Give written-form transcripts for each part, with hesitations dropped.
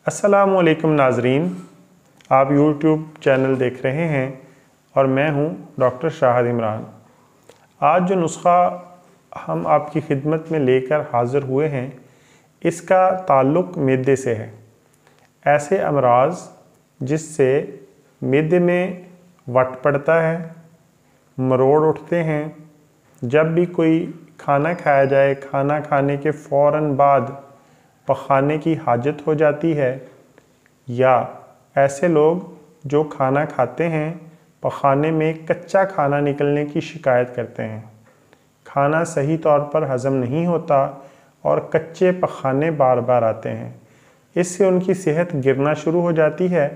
अस्सलामुअलैकुम नाजरीन, आप YouTube चैनल देख रहे हैं और मैं हूं डॉक्टर शाहिद इमरान। आज जो नुस्खा हम आपकी खिदमत में लेकर हाज़िर हुए हैं, इसका ताल्लुक़ मैदे से है। ऐसे अमराज जिससे मैदे में वट पड़ता है, मरोड़ उठते हैं, जब भी कोई खाना खाया जाए, खाना खाने के फ़ौरन बाद पखाने की हाजत हो जाती है, या ऐसे लोग जो खाना खाते हैं पखाने में कच्चा खाना निकलने की शिकायत करते हैं, खाना सही तौर पर हज़म नहीं होता और कच्चे पखाने बार बार आते हैं। इससे उनकी सेहत गिरना शुरू हो जाती है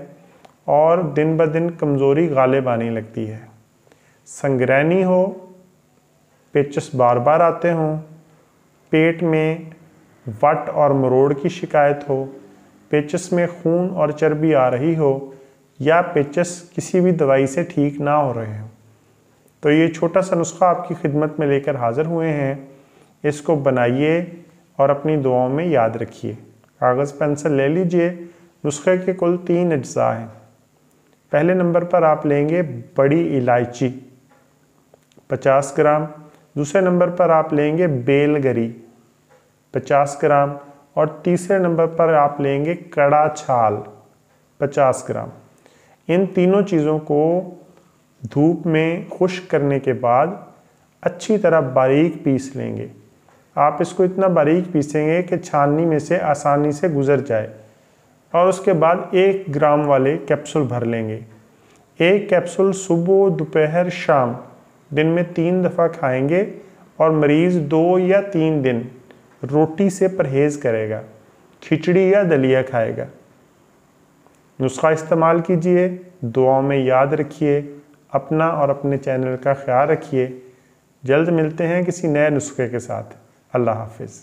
और दिन ब दिन कमज़ोरी गालिब आने लगती है। संगरैनी हो, पेचस बार बार आते हों, पेट में वट और मरोड़ की शिकायत हो, पेचस में खून और चर्बी आ रही हो, या पेचस किसी भी दवाई से ठीक ना हो रहे हो, तो ये छोटा सा नुस्खा आपकी खिदमत में लेकर हाज़िर हुए हैं। इसको बनाइए और अपनी दुआओं में याद रखिए। कागज़ पेंसिल ले लीजिए। नुस्खे के कुल 3 अज्जा हैं। पहले नंबर पर आप लेंगे बड़ी इलायची 50 ग्राम, दूसरे नंबर पर आप लेंगे बेलगरी 50 ग्राम और तीसरे नंबर पर आप लेंगे कड़ा छाल 50 ग्राम। इन तीनों चीज़ों को धूप में खुश्क करने के बाद अच्छी तरह बारीक पीस लेंगे। आप इसको इतना बारीक पीसेंगे कि छाननी में से आसानी से गुज़र जाए, और उसके बाद 1 ग्राम वाले कैप्सूल भर लेंगे। 1 कैप्सूल सुबह, दोपहर, शाम दिन में 3 दफ़ा खाएंगे और मरीज़ 2 या 3 दिन रोटी से परहेज़ करेगा, खिचड़ी या दलिया खाएगा। नुस्खा इस्तेमाल कीजिए, दुआओं में याद रखिए, अपना और अपने चैनल का ख्याल रखिए। जल्द मिलते हैं किसी नए नुस्खे के साथ। अल्लाह हाफिज़।